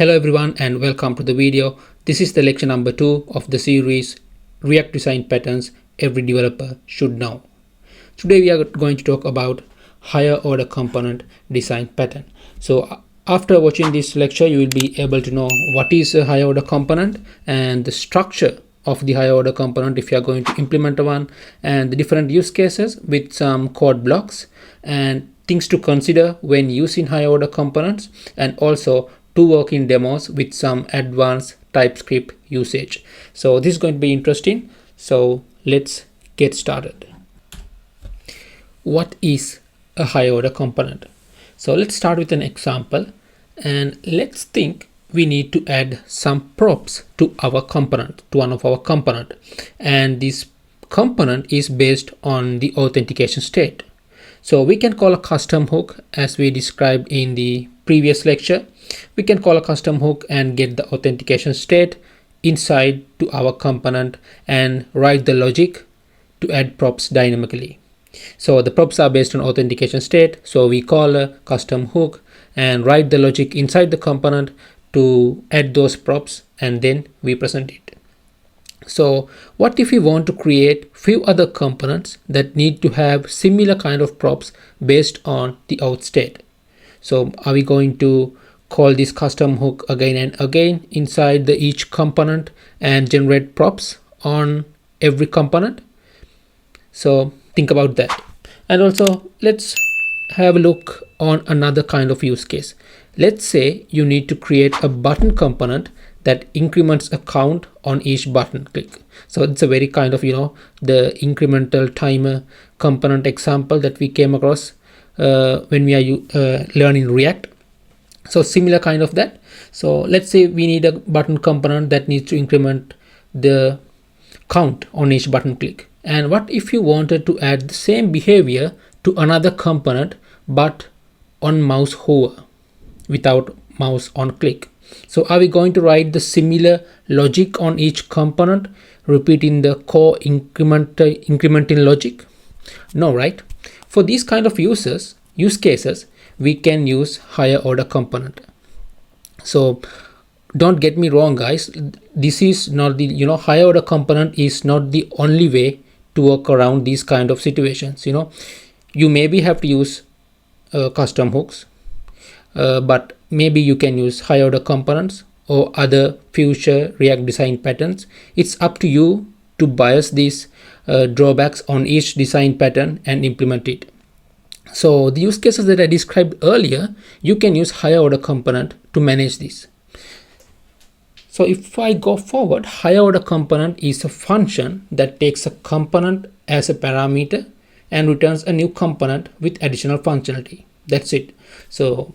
Hello everyone and welcome to the video. This is the lecture number 2 of the series React Design Patterns Every Developer Should Know. Today we are going to talk about higher order component design pattern. So after watching this lecture, you will be able to know what is a higher order component and the structure of the higher order component if you are going to implement one, and the different use cases with some code blocks and things to consider when using higher order components, and also to work in demos with some advanced TypeScript usage. So this is going to be interesting. So let's get started. What is a higher order component? So let's start with an example, and let's think we need to add some props to our component, to one of our component, and this component is based on the authentication state. So we can call a custom hook as we described in the previous lecture. We can call a custom hook and get the authentication state inside to our component and write the logic to add props dynamically. So the props are based on authentication state. So we call a custom hook and write the logic inside the component to add those props, and then we present it. So what if we want to create few other components that need to have similar kind of props based on the auth state? So are we going to call this custom hook again and again inside the each component and generate props on every component? So think about that. And also let's have a look on another kind of use case. Let's say you need to create a button component that increments a count on each button click. So it's a very kind of, the incremental timer component example that we came across when we are learning React. So similar kind of that. So let's say we need a button component that needs to increment the count on each button click. And what if you wanted to add the same behavior to another component but on mouse hover without mouse on click? So are we going to write the similar logic on each component, repeating the core incrementing logic? No, right? For these kind of use cases, we can use higher order component. So don't get me wrong, guys. This is not the, higher order component is not the only way to work around these kind of situations. You maybe have to use custom hooks, but maybe you can use higher order components or other future React design patterns. It's up to you to bias these drawbacks on each design pattern and implement it. So the use cases that I described earlier, you can use higher order component to manage this. So if I go forward, higher order component is a function that takes a component as a parameter and returns a new component with additional functionality. That's it. So,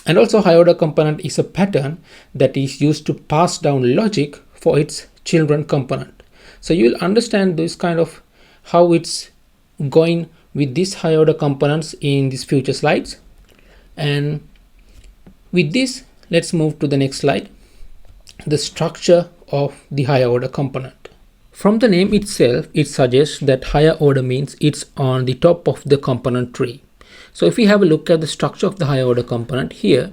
and also higher order component is a pattern that is used to pass down logic for its children component. So you will understand this kind of how it's going with these higher order components in these future slides. And with this, let's move to the next slide. The structure of the higher order component. From the name itself, it suggests that higher order means it's on the top of the component tree. So if we have a look at the structure of the higher order component here,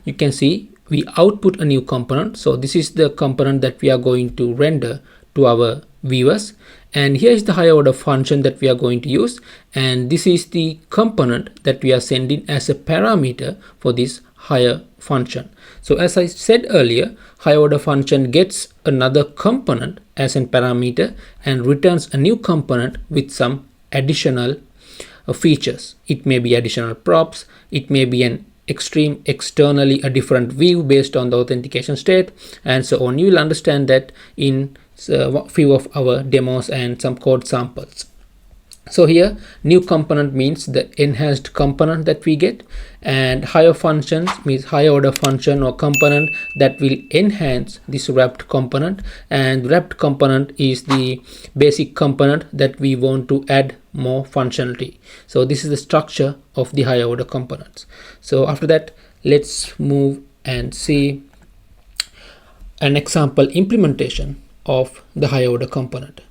you can see we output a new component. So this is the component that we are going to render to our viewers. And here is the higher order function that we are going to use. And this is the component that we are sending as a parameter for this higher function. So as I said earlier, higher order function gets another component as a parameter and returns a new component with some additional features. It may be additional props. It may be an externally a different view based on the authentication state, and so on. You will understand that in a few of our demos and some code samples. So here, new component means the enhanced component that we get, and higher functions means higher order function or component that will enhance this wrapped component, and wrapped component is the basic component that we want to add more functionality. So this is the structure of the higher order components. So after that, let's move and see an example implementation of the higher order component.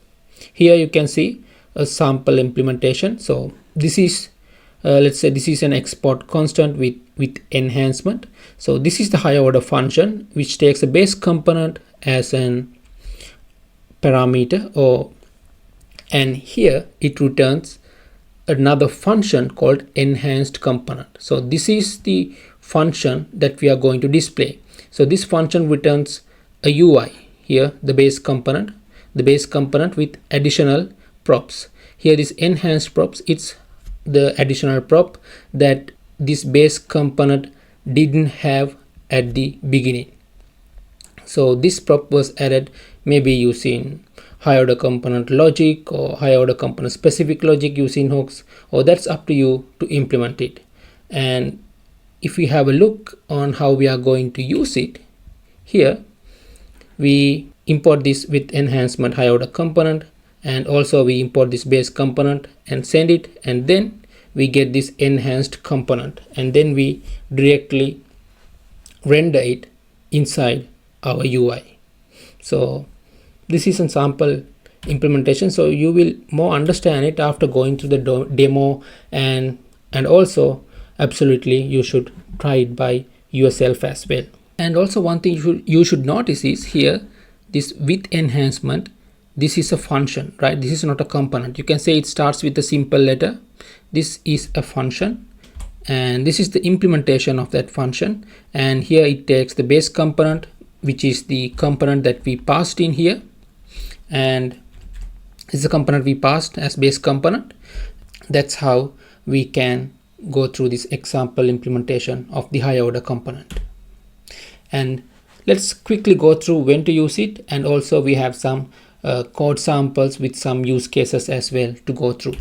Here you can see a sample implementation. So this is let's say this is an export constant with enhancement. So this is the higher order function which takes a base component as an parameter, and here it returns another function called enhanced component. So this is the function that we are going to display. So this function returns a UI, here the base component with additional props. Here this enhanced props, it's the additional prop that this base component didn't have at the beginning. So this prop was added maybe using higher order component logic or higher order component specific logic using hooks, or that's up to you to implement it. And if we have a look on how we are going to use it, here we import this with enhancement higher order component, and also we import this base component and send it, and then we get this enhanced component, and then we directly render it inside our UI. So this is a sample implementation, so you will more understand it after going through the demo, and also absolutely you should try it by yourself as well. And also one thing you should notice is here this with enhancement, this is a function, right? This is not a component. You can say it starts with a simple letter. This is a function, and this is the implementation of that function. And here it takes the base component, which is the component that we passed in here, and this is the component we passed as base component. That's how we can go through this example implementation of the higher order component. And let's quickly go through when to use it, and also we have some code samples with some use cases as well to go through.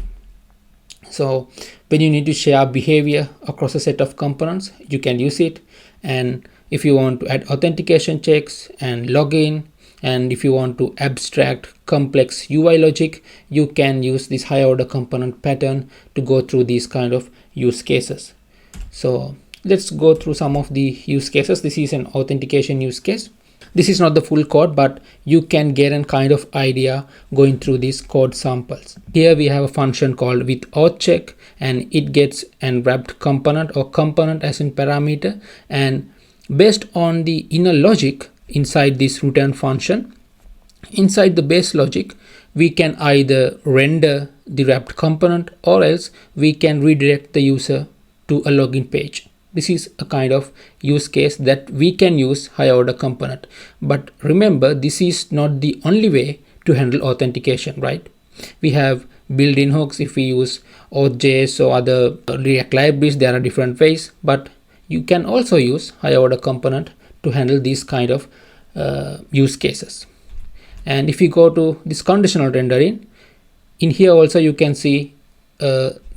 So when you need to share behavior across a set of components, you can use it. And if you want to add authentication checks and login, and if you want to abstract complex UI logic, you can use this higher order component pattern to go through these kind of use cases. So let's go through some of the use cases. This is an authentication use case. This is not the full code, but you can get a kind of idea going through these code samples. Here we have a function called with auth check, and it gets an wrapped component or component as in parameter, and based on the inner logic inside this return function, inside the base logic, we can either render the wrapped component, or else we can redirect the user to a login page. This is a kind of use case that we can use higher order component. But remember, this is not the only way to handle authentication, right? We have built-in hooks. If we use auth.js or other React libraries, there are different ways, but you can also use higher order component to handle these kind of use cases. And if you go to this conditional rendering, in here also you can see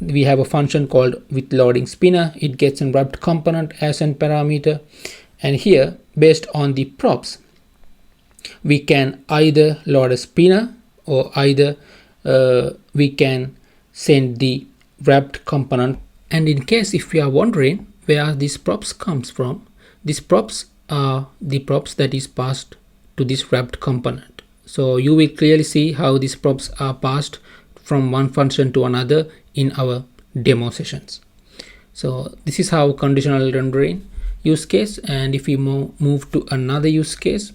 we have a function called with loading spinner. It gets a wrapped component as an parameter, and here based on the props, we can either load a spinner, or either we can send the wrapped component. And in case if you are wondering where these props comes from, these props are the props that is passed to this wrapped component. So you will clearly see how these props are passed from one function to another in our demo sessions. So this is how conditional rendering use case. And if we move to another use case,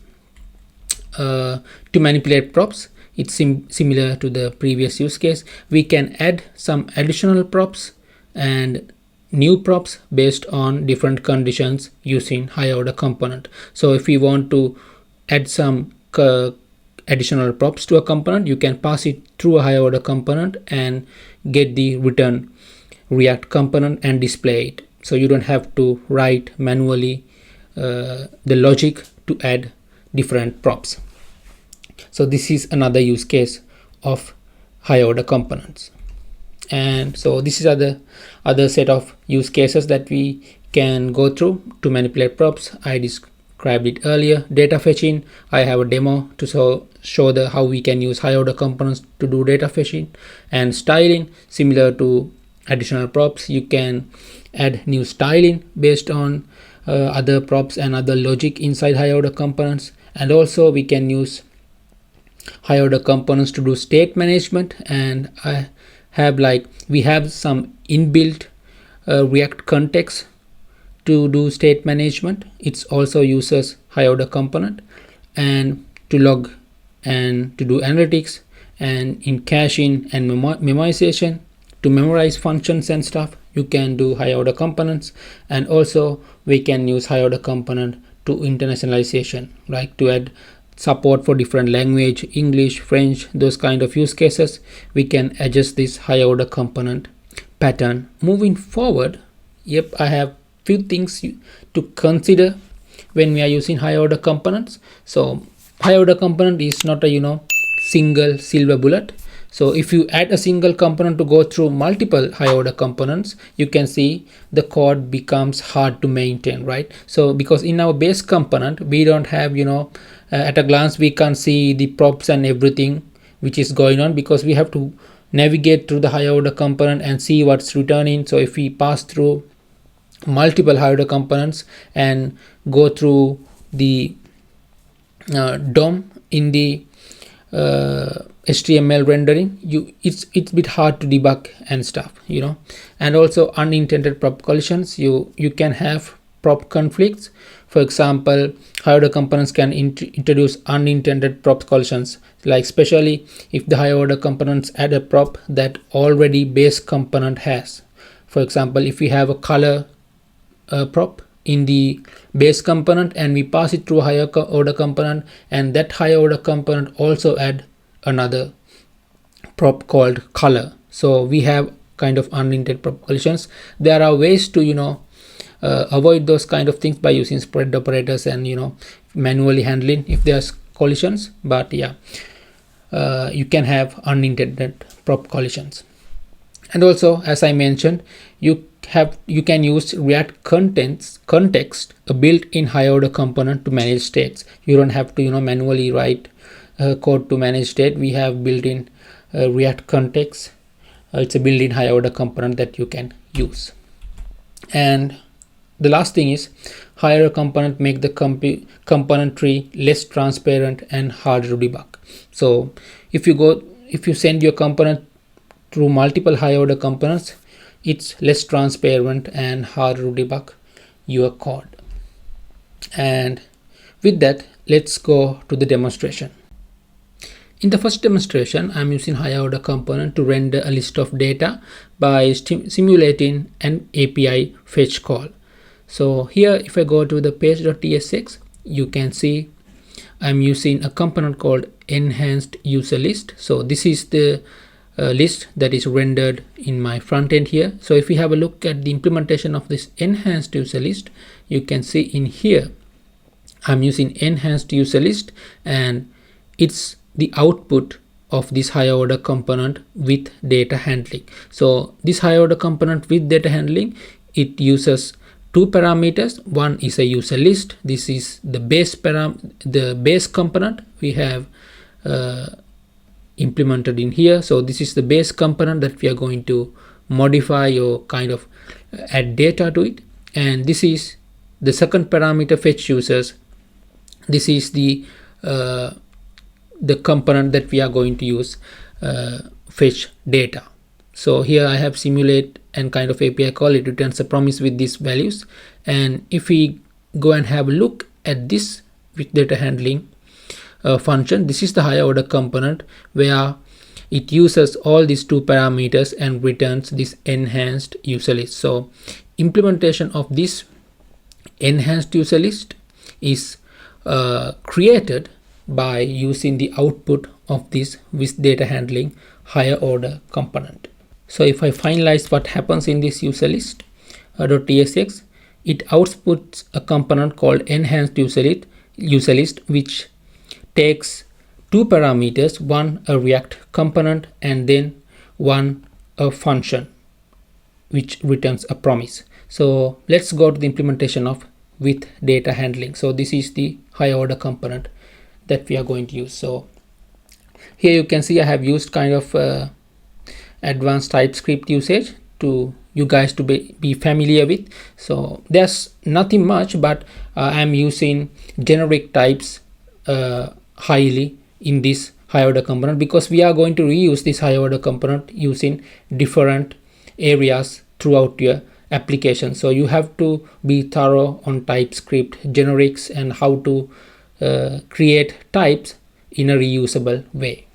to manipulate props, it's similar to the previous use case. We can add some additional props and new props based on different conditions using higher order component. So if we want to add some additional props to a component, you can pass it through a higher order component and get the return React component and display it. So you don't have to write manually the logic to add different props. So this is another use case of higher order components. And so this is other set of use cases that we can go through to manipulate props. I described it earlier. Data fetching, I have a demo to show how we can use higher order components to do data fetching. And styling, similar to additional props, you can add new styling based on other props and other logic inside higher order components. And also we can use higher order components to do state management. And we have some inbuilt React context to do state management. It also uses higher order component, and to log and to do analytics, and in caching and memorization to memorize functions and stuff, you can do higher order components. And also we can use higher order component to internationalization, right, to add support for different language, English, French, those kind of use cases. We can adjust this higher order component pattern. Moving forward, yep, I have few things to consider when we are using higher order components. So higher order component is not a single silver bullet. So if you add a single component to go through multiple higher order components, you can see the code becomes hard to maintain, right? So because in our base component we don't have at a glance we can see the props and everything which is going on, because we have to navigate through the higher order component and see what's returning. So if we pass through multiple higher order components and go through the DOM in the HTML rendering, it's a bit hard to debug and stuff, and also unintended prop collisions. You can have prop conflicts. For example, higher order components can introduce unintended prop collisions, like especially if the higher order components add a prop that already base component has. For example, if we have a color prop in the base component and we pass it through a higher order component, and that higher order component also add another prop called color, so we have kind of unintended prop collisions. There are ways to avoid those kind of things by using spread operators and manually handling if there's collisions, but yeah, you can have unintended prop collisions. And also, as I mentioned, you can use React context, a built-in higher order component to manage states. You don't have to manually write code to manage state. We have built-in React context. It's a built-in higher order component that you can use. And the last thing is, higher order component make the component tree less transparent and harder to debug. So if you send your component through multiple higher order components, it's less transparent and harder to debug your code. And with that, let's go to the demonstration. In the first demonstration, I'm using higher order component to render a list of data by simulating an API fetch call. So here, if I go to the page.tsx, you can see I'm using a component called enhanced user list. So this is the list that is rendered in my front end here. So if we have a look at the implementation of this enhanced user list, you can see in here I'm using enhanced user list, and it's the output of this higher order component with data handling. So this higher order component with data handling, it uses two parameters. One is a user list. This is the base component we have implemented in here. So this is the base component that we are going to modify or kind of add data to it. And this is the second parameter, fetch users. This is the component that we are going to use fetch data. So here I have simulate and kind of API call. It returns a promise with these values. And if we go and have a look at this with data handling function, this is the higher order component where it uses all these two parameters and returns this enhanced user list. So implementation of this enhanced user list is created by using the output of this with data handling higher order component. So if I finalize what happens in this user list .tsx, it outputs a component called enhanced user list, which takes two parameters, one a React component and then one a function which returns a promise. So let's go to the implementation of with data handling. So this is the higher order component that we are going to use. So here you can see I have used kind of advanced TypeScript usage to you guys to be familiar with. So there's nothing much, but I'm using generic types highly in this higher order component, because we are going to reuse this higher order component using different areas throughout your application. So you have to be thorough on TypeScript generics and how to create types in a reusable way.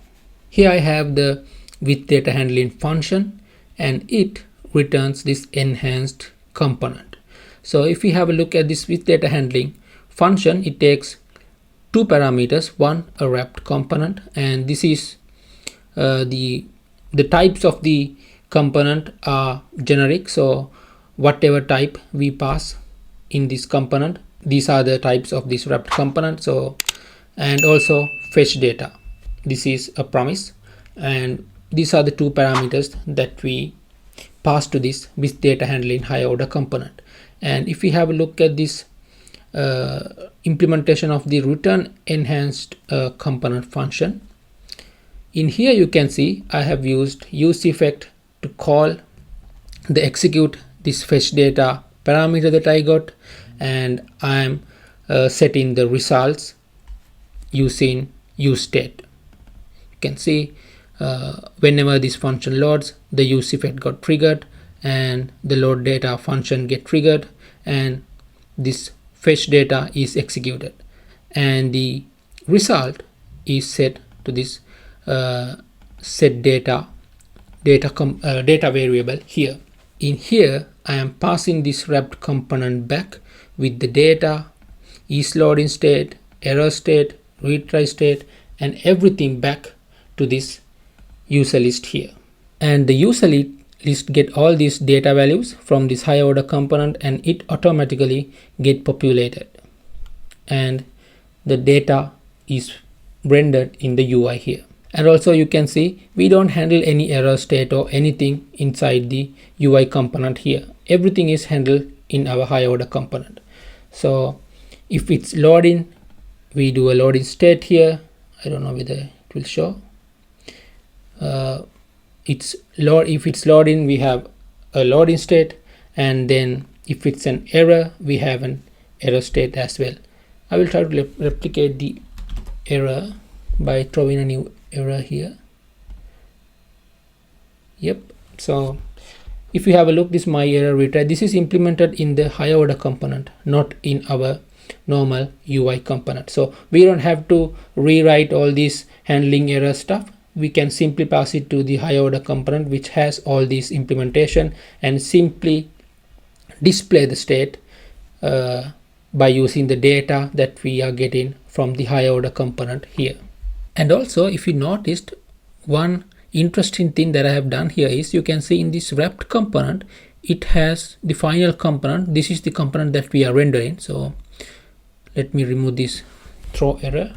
Here I have the with data handling function, and it returns this enhanced component. So if we have a look at this with data handling function, it takes two parameters, one a wrapped component, and this is the types of the component are generic. So whatever type we pass in this component, these are the types of this wrapped component. So, and also fetch data, this is a promise, and these are the two parameters that we pass to this with data handling higher order component. And if we have a look at this implementation of the return enhanced component function, in here you can see I have used use effect to call the execute this fetch data parameter that I got, and I'm setting the results using use state. You can see whenever this function loads, the use effect got triggered and the load data function get triggered, and this fetch data is executed, and the result is set to this set data variable here. In here I am passing this wrapped component back with the data, is loading state, error state, retry state, and everything back to this user list here. And the user list get all these data values from this higher order component, and it automatically get populated, and the data is rendered in the UI here. And also you can see we don't handle any error state or anything inside the UI component here. Everything is handled in our higher order component. So if it's loading, we do a loading state here. I don't know whether it will show. If it's loading, we have a loading state, and then if it's an error, we have an error state as well. I will try to replicate the error by throwing a new error here. Yep. So if you have a look, this my error retry, this is implemented in the higher order component, not in our normal UI component. So we don't have to rewrite all this handling error stuff. We can simply pass it to the higher order component, which has all this implementation, and simply display the state by using the data that we are getting from the higher order component here. And also, if you noticed, one interesting thing that I have done here is you can see in this wrapped component, it has the final component. This is the component that we are rendering. So let me remove this throw error.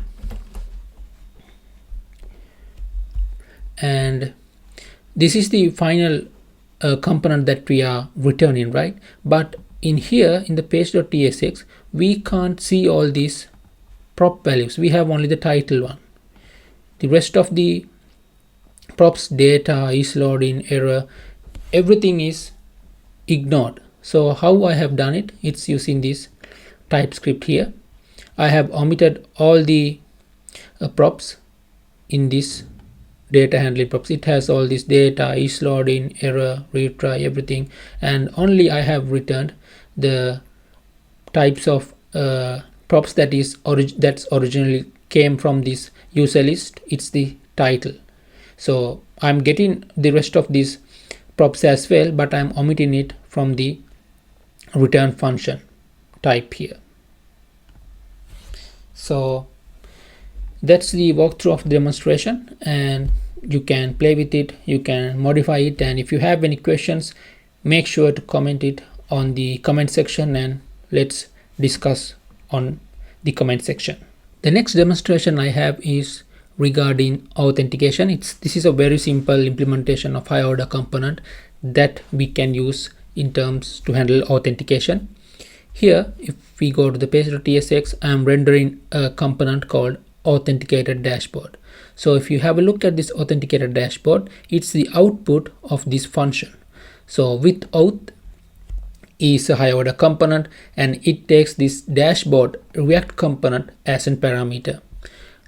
And this is the final component that we are returning, right? But in here in the page.tsx, we can't see all these prop values. We have only the title one. The rest of the props, data, is loading, error, everything is ignored. So how I have done it, it's using this TypeScript here. I have omitted all the props in this data handling props. It has all this data, is loading, error, retry, everything, and only I have returned the types of props that's originally came from this user list. It's the title. So I'm getting the rest of these props as well, but I'm omitting it from the return function type here. So that's the walkthrough of the demonstration, and you can play with it, you can modify it, and if you have any questions, make sure to comment it on the comment section, and let's discuss on the comment section. The next demonstration I have is regarding authentication. This is a very simple implementation of higher order component that we can use in terms to handle authentication. Here, if we go to the page.tsx, I am rendering a component called authenticated dashboard. So if you have a look at this authenticated dashboard, it's the output of this function. So with auth is a higher order component, and it takes this dashboard React component as a parameter.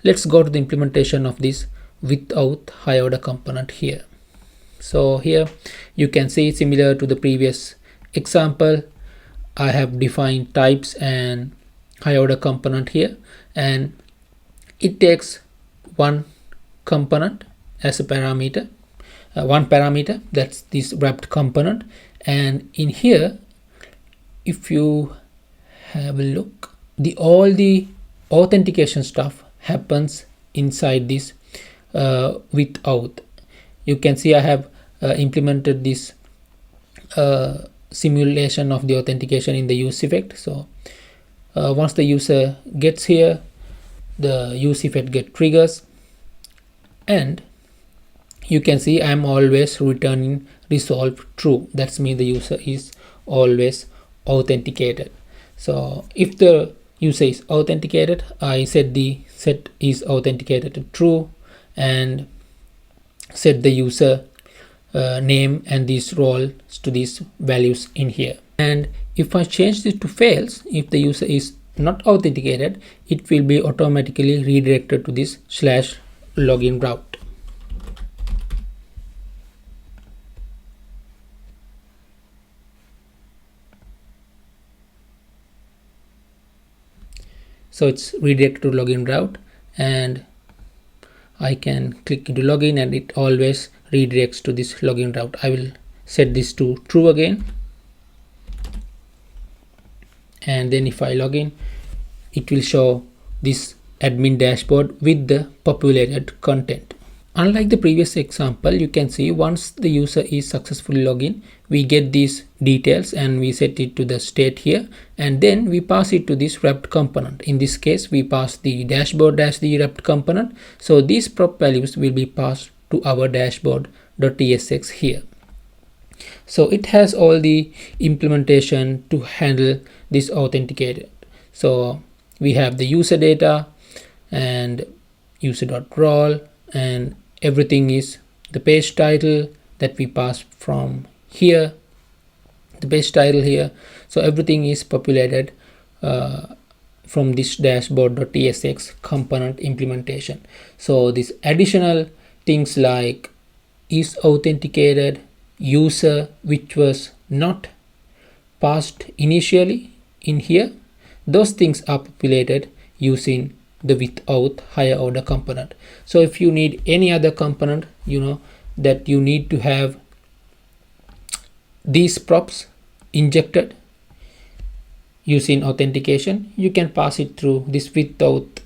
Let's go to the implementation of this with auth higher order component here. So here you can see, similar to the previous example, I have defined types and higher order component here, and it takes one component as a parameter, one parameter, that's this wrapped component. And in here, if you have a look, all the authentication stuff happens inside this without. You can see I have implemented this simulation of the authentication in the use effect. So once the user gets here, the use effect get triggers, and you can see I'm always returning resolve true. That's mean the user is always authenticated. So if the user is authenticated, I set the set is authenticated to true, and set the user name and these roles to these values in here. And if I change this to fails, if the user is not authenticated, it will be automatically redirected to this /login route. So it's redirected to login route, and I can click into login and it always redirects to this login route. I will set this to true again, and then if I log in, it will show this admin dashboard with the populated content. Unlike the previous example, you can see once the user is successfully logged in, we get these details and we set it to the state here, and then we pass it to this wrapped component. In this case, we pass the dashboard as the wrapped component. So these prop values will be passed to our dashboard.tsx here. So it has all the implementation to handle this authenticated. So we have the user data and user.role, and everything is the page title that we pass from here, the page title here. So everything is populated from this dashboard.tsx component implementation. So these additional things like is authenticated, user which was not passed initially in here, those things are populated using the without higher order component. So if you need any other component, you know, that you need to have these props injected using authentication, you can pass it through this without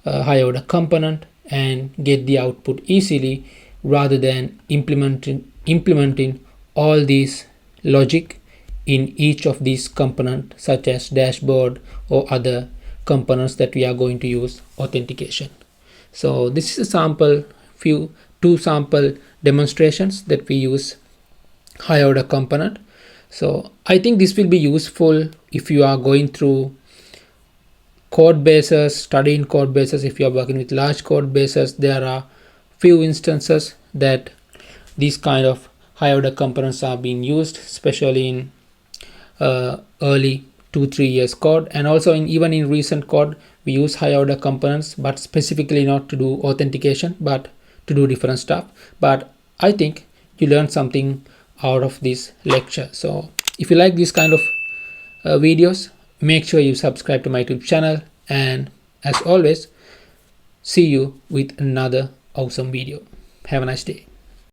higher order component and get the output easily, rather than implementing all these logic in each of these components, such as dashboard or other components that we are going to use authentication. So this is a sample, two sample demonstrations that we use high order component. So I think this will be useful if you are going through code bases, studying code bases. If you are working with large code bases, there are few instances that these kind of high order components are being used, especially in early 2-3 years code, and also even in recent code we use high order components, but specifically not to do authentication but to do different stuff. But I think you learned something out of this lecture. So if you like this kind of videos, make sure you subscribe to my YouTube channel, and as always, see you with another awesome video. Have a nice day.